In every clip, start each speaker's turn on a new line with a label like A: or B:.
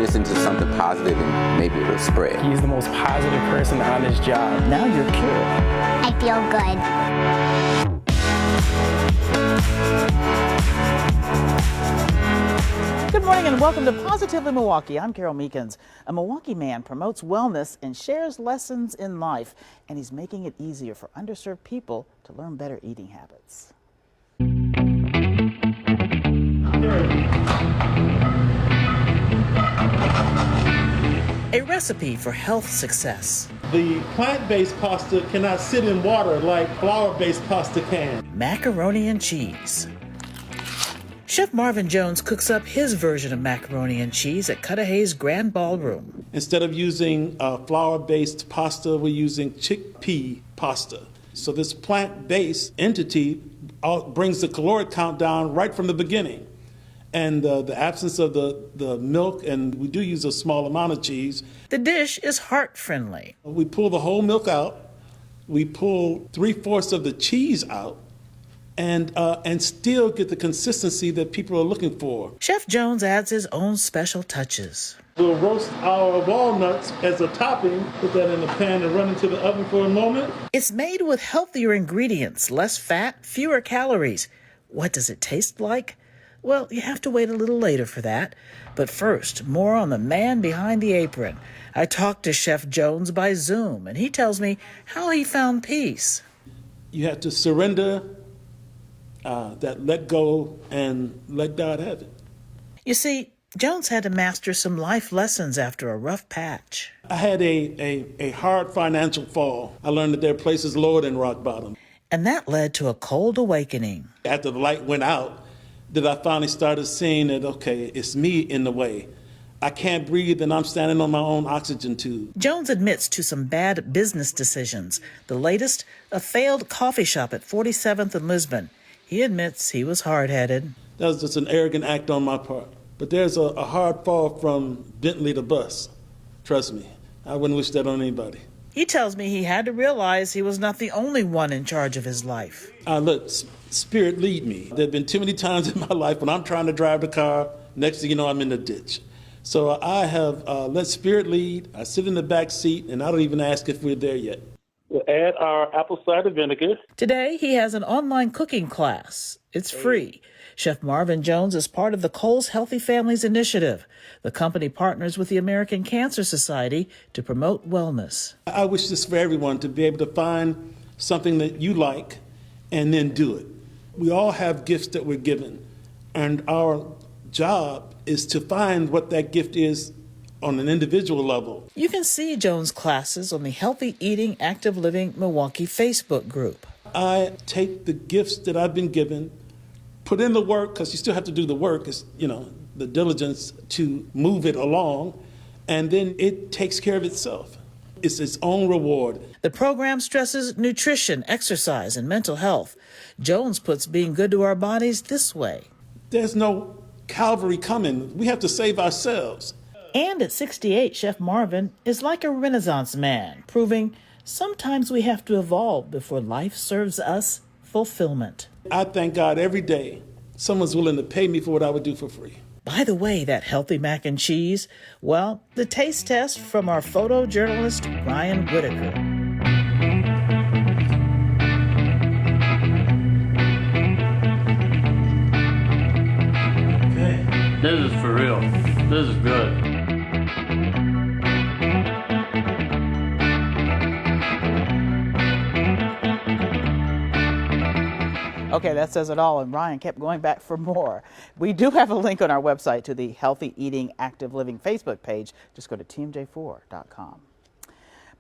A: this into something positive and maybe it'll spread.
B: He's the most positive person on his job.
C: Now you're cured.
D: I feel good.
C: Good morning and welcome to Positively Milwaukee. I'm Carole Meekins. A Milwaukee man promotes wellness and shares lessons in life, and he's making it easier for underserved people to learn better eating habits. A recipe for health success.
E: The plant-based pasta cannot sit in water like flour-based pasta can.
C: Macaroni and cheese. Chef Marvin Jones cooks up his version of macaroni and cheese at Cudahy's Grand Ballroom.
E: Instead of using flour-based pasta, we're using chickpea pasta. So this plant-based entity brings the caloric count down right from the beginning. And the absence of the milk, and we do use a small amount of cheese.
C: The dish is heart-friendly.
E: We pull the whole milk out. We pull 3/4 of the cheese out. And still get the consistency that people are looking for.
C: Chef Jones adds his own special touches.
E: We'll roast our walnuts as a topping, put that in the pan and run into the oven for a moment.
C: It's made with healthier ingredients, less fat, fewer calories. What does it taste like? Well, you have to wait a little later for that. But first, more on the man behind the apron. I talked to Chef Jones by Zoom, and he tells me how he found peace.
E: You have to surrender, that let go, and let God have it.
C: You see, Jones had to master some life lessons after a rough patch.
E: I had a hard financial fall. I learned that there are places lower than rock bottom.
C: And that led to a cold awakening.
E: After the light went out, that I finally started seeing that, okay, it's me in the way. I can't breathe and I'm standing on my own oxygen tube.
C: Jones admits to some bad business decisions. The latest, a failed coffee shop at 47th and Lisbon. He admits he was hard-headed.
E: That was just an arrogant act on my part. But there's a hard fall from Bentley to bus. Trust me, I wouldn't wish that on anybody.
C: He tells me he had to realize he was not the only one in charge of his life.
E: I let Spirit lead me. There have been too many times in my life when I'm trying to drive the car, next thing you know, I'm in the ditch. So I have let Spirit lead. I sit in the back seat, and I don't even ask if we're there yet. We'll add our apple cider vinegar.
C: Today, he has an online cooking class. It's free. Chef Marvin Jones is part of the Cole's Healthy Families Initiative. The company partners with the American Cancer Society to promote wellness.
E: I wish this for everyone, to be able to find something that you like and then do it. We all have gifts that we're given, and our job is to find what that gift is on an individual level.
C: You can see Jones' classes on the Healthy Eating, Active Living Milwaukee Facebook group.
E: I take the gifts that I've been given, put in the work, because you still have to do the work, is, the diligence to move it along, and then it takes care of itself. It's its own reward.
C: The program stresses nutrition, exercise, and mental health. Jones puts being good to our bodies this way.
E: There's no Calvary coming. We have to save ourselves.
C: And at 68, Chef Marvin is like a Renaissance man, proving sometimes we have to evolve before life serves us fulfillment.
E: I thank God every day someone's willing to pay me for what I would do for free.
C: By the way, that healthy mac and cheese, well, the taste test from our photojournalist, Ryan Whitaker.
F: Okay. This is for real. This is good.
C: Okay, that says it all, and Ryan kept going back for more. We do have a link on our website to the Healthy Eating, Active Living Facebook page. Just go to tmj4.com.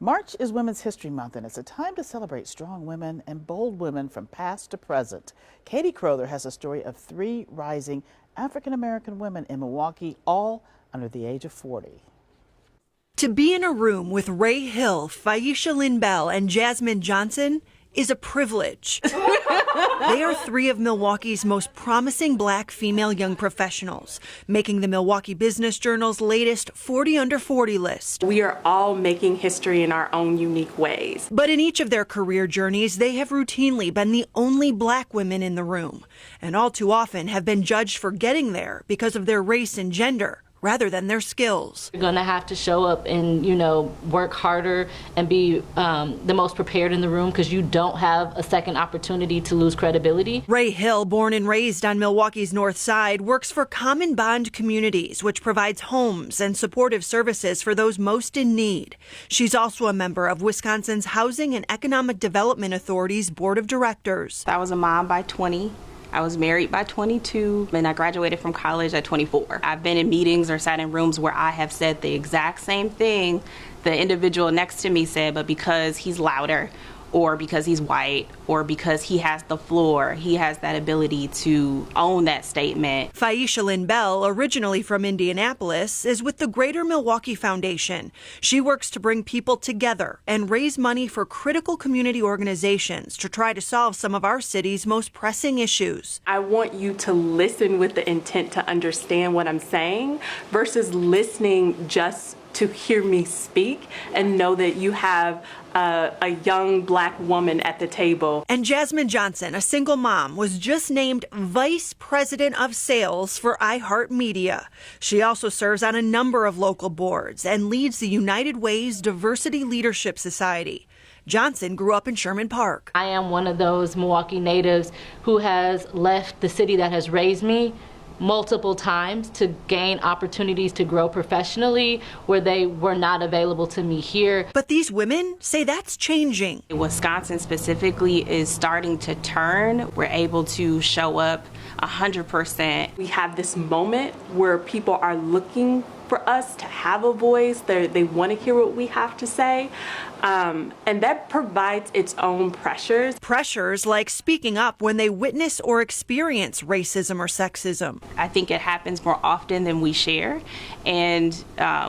C: March is Women's History Month, and it's a time to celebrate strong women and bold women from past to present. Katie Crowther has a story of 3 rising African-American women in Milwaukee, all under the age of 40.
G: To be in a room with Ray Hill, Phaisha Lynn Bell, and Jasmine Johnson is a privilege. They are 3 of Milwaukee's most promising Black female young professionals, making the Milwaukee Business Journal's latest 40 under 40 list.
H: We are all making history in our own unique ways.
G: But in each of their career journeys, they have routinely been the only Black women in the room, and all too often have been judged for getting there because of their race and gender, rather than their skills.
I: You're going to have to show up and, work harder and be the most prepared in the room because you don't have a second opportunity to lose credibility.
G: Ray Hill, born and raised on Milwaukee's North Side, works for Common Bond Communities, which provides homes and supportive services for those most in need. She's also a member of Wisconsin's Housing and Economic Development Authority's Board of Directors.
H: I was a mom by 20. I was married by 22, and I graduated from college at 24. I've been in meetings or sat in rooms where I have said the exact same thing the individual next to me said, but because he's louder, or because he's white, or because he has the floor, he has that ability to own that statement.
G: Faisha Lynn Bell, originally from Indianapolis, is with the Greater Milwaukee Foundation. She works to bring people together and raise money for critical community organizations to try to solve some of our city's most pressing issues.
H: I want you to listen with the intent to understand what I'm saying versus listening just to hear me speak and know that you have a young black woman at the table.
G: And Jasmine Johnson, a single mom, was just named Vice President of Sales for iHeartMedia. She also serves on a number of local boards and leads the United Way's Diversity Leadership Society. Johnson grew up in Sherman Park.
I: I am one of those Milwaukee natives who has left the city that has raised me multiple times to gain opportunities to grow professionally where they were not available to me here.
G: But these women say that's changing.
H: Wisconsin specifically is starting to turn. We're able to show up 100%. We have this moment where people are looking for us to have a voice. They want to hear what we have to say. And that provides its own pressures.
G: Pressures like speaking up when they witness or experience racism or sexism.
H: I think it happens more often than we share. And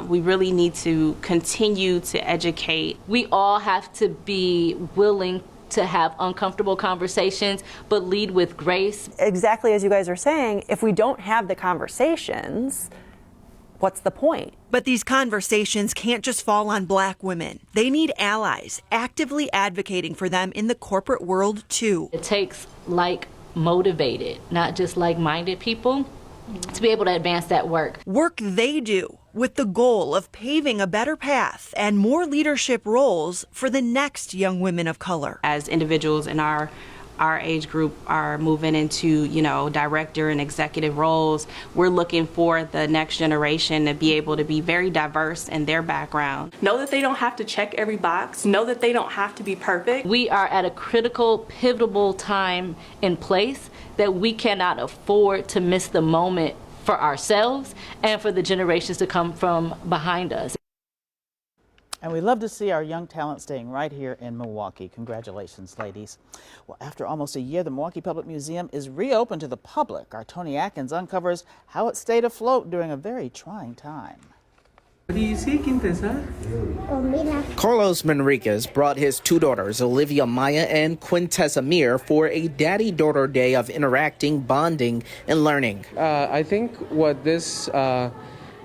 H: we really need to continue to educate.
I: We all have to be willing to have uncomfortable conversations, but lead with grace.
J: Exactly as you guys are saying, if we don't have the conversations, what's the point?
G: But these conversations can't just fall on black women. They need allies actively advocating for them in the corporate world, too.
I: It takes motivated, not just like-minded people to be able to advance that work.
G: Work they do with the goal of paving a better path and more leadership roles for the next young women of color.
H: As individuals in our age group are moving into, director and executive roles, we're looking for the next generation to be able to be very diverse in their background. Know that they don't have to check every box. Know that they don't have to be perfect.
I: We are at a critical, pivotal time in place that we cannot afford to miss the moment for ourselves and for the generations to come from behind us.
C: And we love to see our young talent staying right here in Milwaukee. Congratulations, ladies. Well, after almost a year, the Milwaukee Public Museum is reopened to the public. Our Tony Atkins uncovers how it stayed afloat during a very trying time.
K: Carlos Manriquez brought his two daughters, Olivia Maya and Quintessa Mir, for a daddy-daughter day of interacting, bonding, and learning.
B: I think what this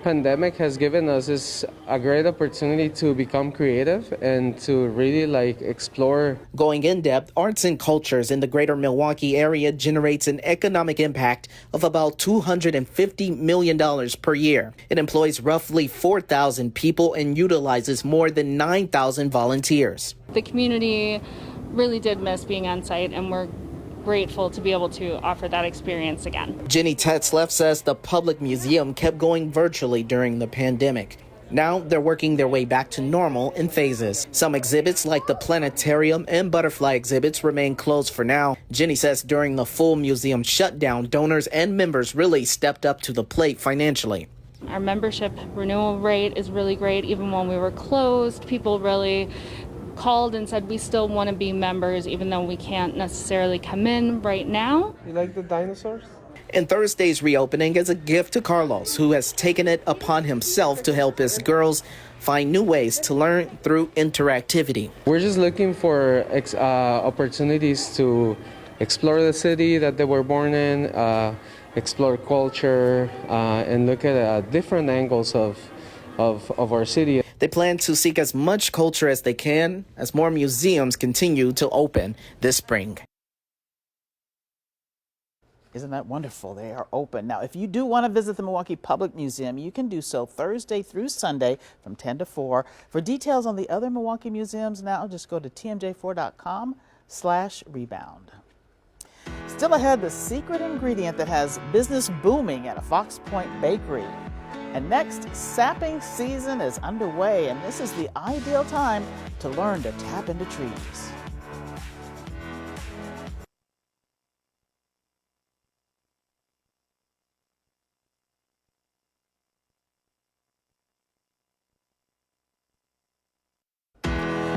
B: pandemic has given us is a great opportunity to become creative and to really explore.
K: Going in depth, arts and cultures in the greater Milwaukee area generates an economic impact of about $250 million per year. It employs roughly 4,000 people and utilizes more than 9,000 volunteers.
L: The community really did miss being on site, and we're grateful to be able to offer that experience again.
K: Jenny Tetzleff says the public museum kept going virtually during the pandemic. Now they're working their way back to normal in phases. Some exhibits like the planetarium and butterfly exhibits remain closed for now. Jenny says during the full museum shutdown, donors and members really stepped up to the plate financially.
L: Our membership renewal rate is really great. Even when we were closed, people really called and said we still want to be members even though we can't necessarily come in right now.
B: You like the dinosaurs?
K: And Thursday's reopening is a gift to Carlos, who has taken it upon himself to help his girls find new ways to learn through interactivity.
B: We're just looking for opportunities to explore the city that they were born in, explore culture, and look at different angles of our city.
K: They plan to seek as much culture as they can as more museums continue to open this spring.
C: Isn't that wonderful? They are open. Now, if you do want to visit the Milwaukee Public Museum, you can do so Thursday through Sunday from 10 to 4. For details on the other Milwaukee museums now, just go to tmj4.com/rebound. Still ahead, the secret ingredient that has business booming at a Fox Point bakery. And next, sapping season is underway, and this is the ideal time to learn to tap into trees.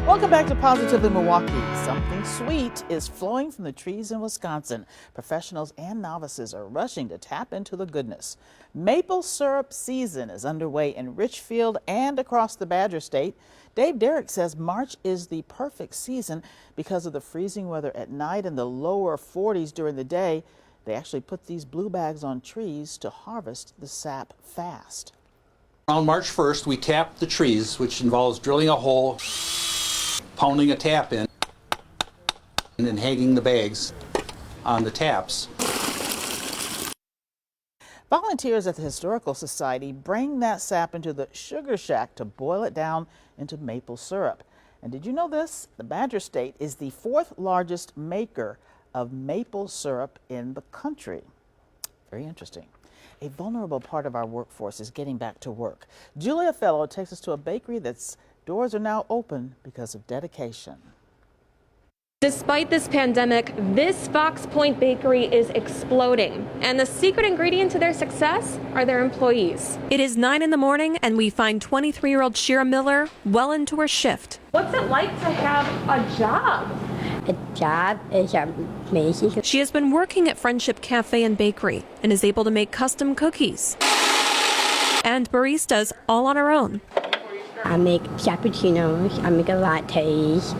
C: Welcome back to Positively Milwaukee. Something sweet is flowing from the trees in Wisconsin. Professionals and novices are rushing to tap into the goodness. Maple syrup season is underway in Richfield and across the Badger State. Dave Derrick says March is the perfect season because of the freezing weather at night and the lower 40s during the day. They actually put these blue bags on trees to harvest the sap fast.
M: On March 1st, we tap the trees, which involves drilling a hole, pounding a tap in, and then hanging the bags on the taps.
C: Volunteers at the Historical Society bring that sap into the sugar shack to boil it down into maple syrup. And did you know this? The Badger State is the 4th largest maker of maple syrup in the country. Very interesting. A vulnerable part of our workforce is getting back to work. Julia Fellow takes us to a bakery that's doors are now open because of dedication.
N: Despite this pandemic, this Fox Point bakery is exploding, and the secret ingredient to their success are their employees.
G: It is 9 in the morning, and we find 23-year-old Shira Miller well into her shift.
N: What's it like to have a job?
O: A job is amazing.
G: She has been working at Friendship Cafe and Bakery and is able to make custom cookies and baristas all on her own.
O: I make cappuccinos, I make lattes,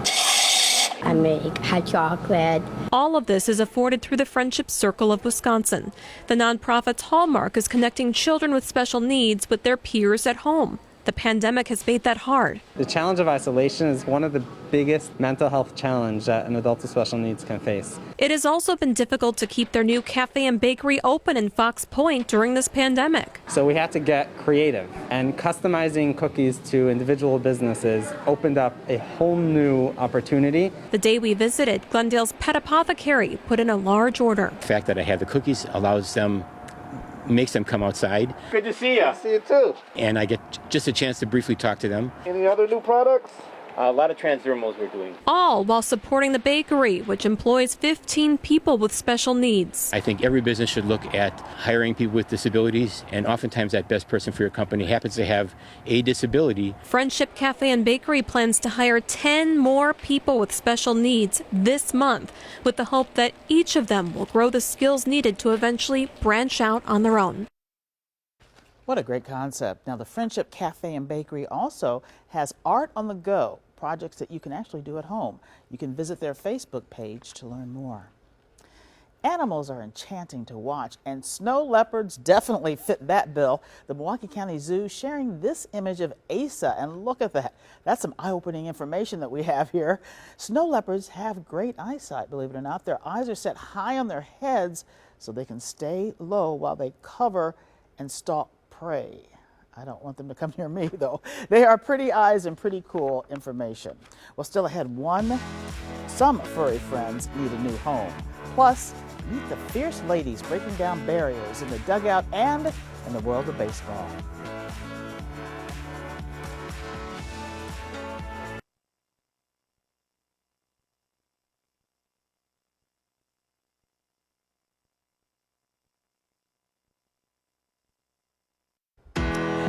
O: I make hot chocolate.
G: All of this is afforded through the Friendship Circle of Wisconsin. The nonprofit's hallmark is connecting children with special needs with their peers at home. The pandemic has made that hard.
P: The challenge of isolation is one of the biggest mental health challenges that an adult with special needs can face.
G: It has also been difficult to keep their new cafe and bakery open in Fox Point during this pandemic.
P: So we had to get creative, and customizing cookies to individual businesses opened up a whole new opportunity.
G: The day we visited, Glendale's Pet Apothecary put in a large order.
Q: The fact that I have the cookies makes them come outside.
R: Good to see you. See you too.
Q: And I get just a chance to briefly talk to them.
R: Any other new products?
Q: A lot of transdermals we're doing.
G: All while supporting the bakery, which employs 15 people with special needs.
Q: I think every business should look at hiring people with disabilities, and oftentimes that best person for your company happens to have a disability.
G: Friendship Cafe and Bakery plans to hire 10 more people with special needs this month, with the hope that each of them will grow the skills needed to eventually branch out on their own.
C: What a great concept. Now, the Friendship Cafe and Bakery also has Art on the Go, projects that you can actually do at home. You can visit their Facebook page to learn more. Animals are enchanting to watch, and snow leopards definitely fit that bill. The Milwaukee County Zoo sharing this image of Asa, and look at that. That's some eye-opening information that we have here. Snow leopards have great eyesight, believe it or not. Their eyes are set high on their heads so they can stay low while they cover and stalk prey. I don't want them to come near me, though. They are pretty eyes and pretty cool information. Well, still ahead, some furry friends need a new home. Plus, meet the fierce ladies breaking down barriers in the dugout and in the world of baseball.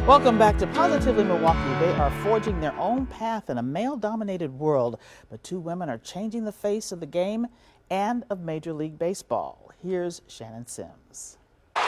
C: Welcome back to Positively Milwaukee. They are forging their own path in a male-dominated world, but two women are changing the face of the game and of Major League Baseball. Here's Shannon Sims.
S: They're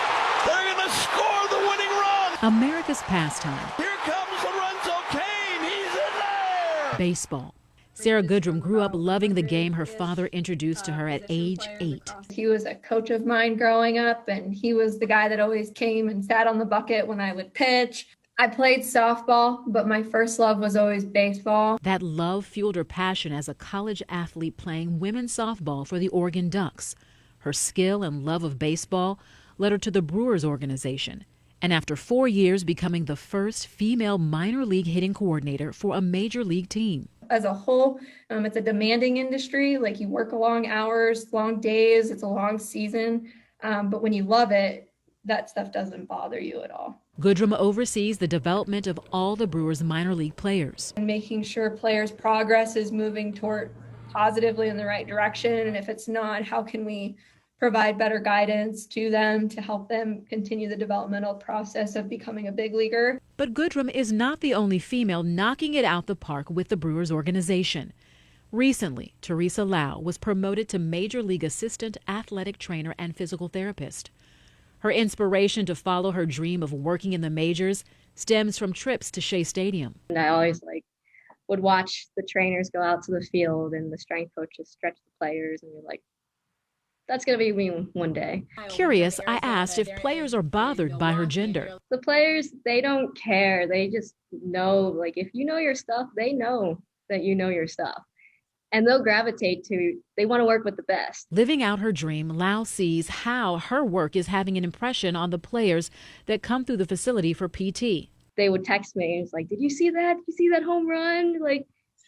S: going to score the winning run.
T: America's pastime.
S: Here comes Lorenzo Cain. He's in there.
T: Baseball. Sarah Goodrum grew up loving the game her father introduced to her at age 8.
U: He was a coach of mine growing up, and he was the guy that always came and sat on the bucket when I would pitch. I played softball, but my first love was always baseball.
T: That love fueled her passion as a college athlete playing women's softball for the Oregon Ducks. Her skill and love of baseball led her to the Brewers organization, and after 4 years becoming the first female minor league hitting coordinator for a major league team.
U: As a whole, it's a demanding industry. Like, you work long hours, long days, it's a long season. But when you love it, that stuff doesn't bother you at all.
T: Goodrum oversees the development of all the Brewers minor league players.
U: And making sure players' progress is moving toward positively in the right direction. And if it's not, how can we provide better guidance to them to help them continue the developmental process of becoming a big leaguer.
T: But Goodrum is not the only female knocking it out the park with the Brewers organization. Recently, Teresa Lau was promoted to Major League Assistant Athletic Trainer and Physical Therapist. Her inspiration to follow her dream of working in the majors stems from trips to Shea Stadium.
N: And I always would watch the trainers go out to the field and the strength coaches stretch the players, and you're like, that's going to be me one day.
T: Curious, I asked if players are bothered by her gender.
N: The players, they don't care. They just know, if you know your stuff, they know that you know your stuff. And they'll gravitate they want to work with the best.
T: Living out her dream, Lau sees how her work is having an impression on the players that come through the facility for PT.
N: They would text me, it's like, did you see that? Did you see that home run?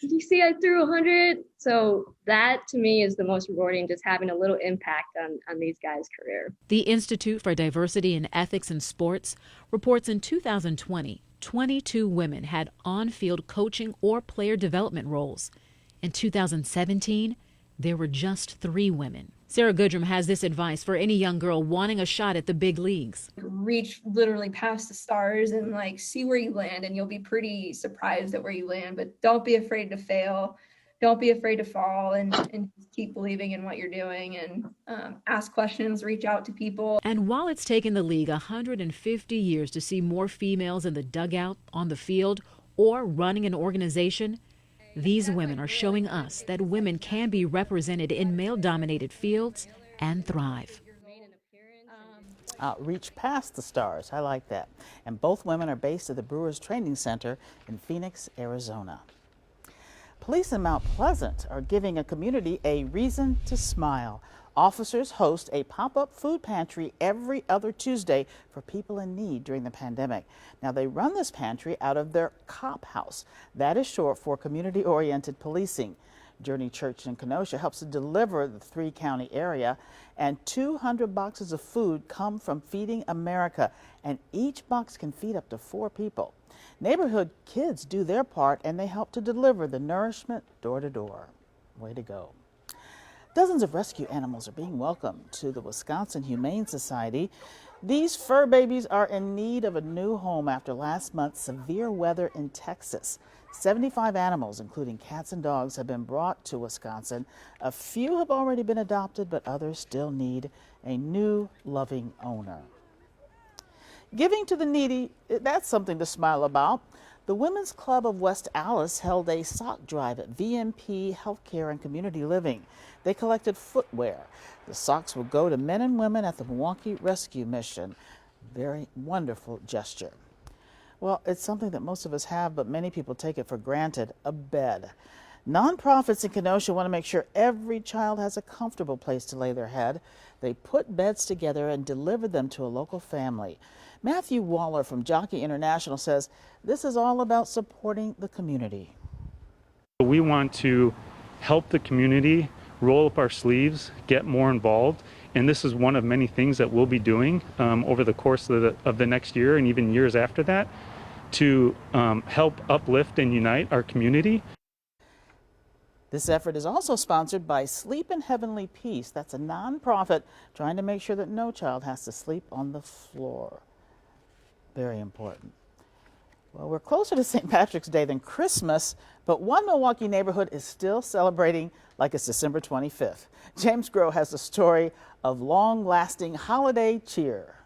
N: Did you see I threw 100? So that to me is the most rewarding, just having a little impact on these guys' career.
T: The Institute for Diversity and Ethics in Sports reports in 2020, 22 women had on-field coaching or player development roles. In 2017, there were just 3 women. Sarah Goodrum has this advice for any young girl wanting a shot at the big leagues.
U: Reach literally past the stars and see where you land, and you'll be pretty surprised at where you land. But don't be afraid to fail. Don't be afraid to fall, and just keep believing in what you're doing, and ask questions, reach out to people.
T: And while it's taken the league 150 years to see more females in the dugout, on the field, or running an organization, these women are showing us that women can be represented in male-dominated fields and thrive.
C: Reach past the stars. I like that. And both women are based at the Brewers Training Center in Phoenix, Arizona. Police in Mount Pleasant are giving a community a reason to smile. Officers host a pop-up food pantry every other Tuesday for people in need during the pandemic. Now, they run this pantry out of their COP house. That is short for community-oriented policing. Journey Church in Kenosha helps to deliver the 3-county area, and 200 boxes of food come from Feeding America, and each box can feed up to 4 people. Neighborhood kids do their part, and they help to deliver the nourishment door to door. Way to go. Dozens of rescue animals are being welcomed to the Wisconsin Humane Society. These fur babies are in need of a new home after last month's severe weather in Texas. 75 animals, including cats and dogs, have been brought to Wisconsin. A few have already been adopted, but others still need a new, loving owner. Giving to the needy, that's something to smile about. The Women's Club of West Allis held a sock drive at VMP Healthcare and Community Living. They collected footwear. The socks will go to men and women at the Milwaukee Rescue Mission. Very wonderful gesture. Well, it's something that most of us have, but many people take it for granted, a bed. Nonprofits in Kenosha want to make sure every child has a comfortable place to lay their head. They put beds together and deliver them to a local family. Matthew Waller from Jockey International says this is all about supporting the community.
A: We want to help the community roll up our sleeves, get more involved, and this is one of many things that we'll be doing over the course of the next year and even years after that to help uplift and unite our community.
C: This effort is also sponsored by Sleep in Heavenly Peace. That's a nonprofit trying to make sure that no child has to sleep on the floor. Very important. Well, we're closer to St. Patrick's Day than Christmas, but one Milwaukee neighborhood is still celebrating like it's December 25th. James Groh has a story of long-lasting holiday cheer.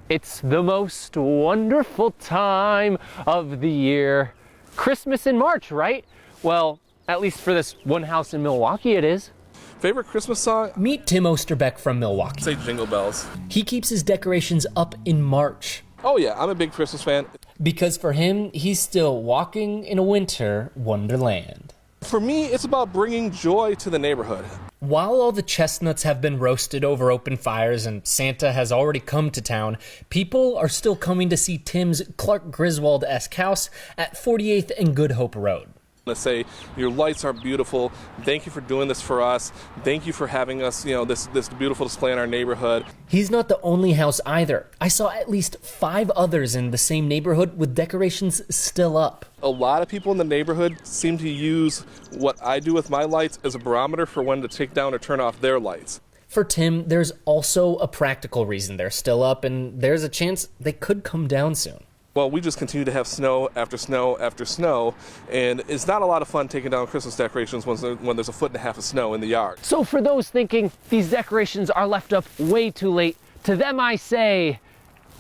V: It's the most wonderful time of the year. Christmas in March, right? Well, at least for this one house in Milwaukee, it is.
W: Favorite Christmas song?
X: Meet Tim Osterbeck from Milwaukee.
W: Say Jingle Bells.
X: He keeps his decorations up in March.
W: Oh yeah, I'm a big Christmas fan.
X: Because for him, he's still walking in a winter wonderland.
W: For me, it's about bringing joy to the neighborhood.
X: While all the chestnuts have been roasted over open fires and Santa has already come to town, people are still coming to see Tim's Clark Griswold-esque house at 48th and Good Hope Road.
W: To say your lights are beautiful. Thank you for doing this for us. Thank you for having us, this beautiful display in our neighborhood.
X: He's not the only house either. I saw at least 5 others in the same neighborhood with decorations still up.
W: A lot of people in the neighborhood seem to use what I do with my lights as a barometer for when to take down or turn off their lights.
X: For Tim, there's also a practical reason they're still up, and there's a chance they could come down soon.
W: Well, we just continue to have snow after snow after snow, and it's not a lot of fun taking down Christmas decorations when there's 1.5 feet of snow in the yard.
V: So for those thinking these decorations are left up way too late, to them I say,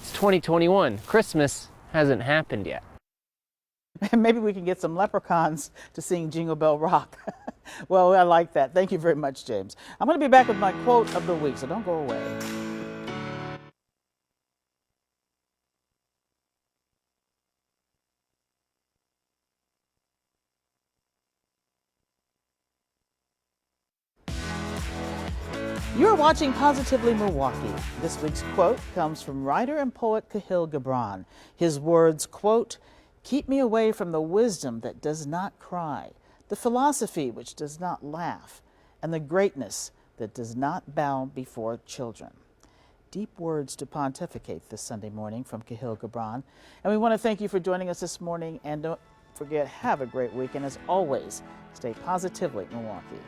V: it's 2021. Christmas hasn't happened yet.
C: Maybe we can get some leprechauns to sing Jingle Bell Rock. Well, I like that. Thank you very much, James. I'm going to be back with my quote of the week, so don't go away. You're watching Positively Milwaukee. This week's quote comes from writer and poet Kahlil Gibran. His words, quote, "Keep me away from the wisdom that does not cry, the philosophy which does not laugh, and the greatness that does not bow before children." Deep words to pontificate this Sunday morning from Kahlil Gibran. And we want to thank you for joining us this morning. And don't forget, have a great week. And as always, stay positively Milwaukee.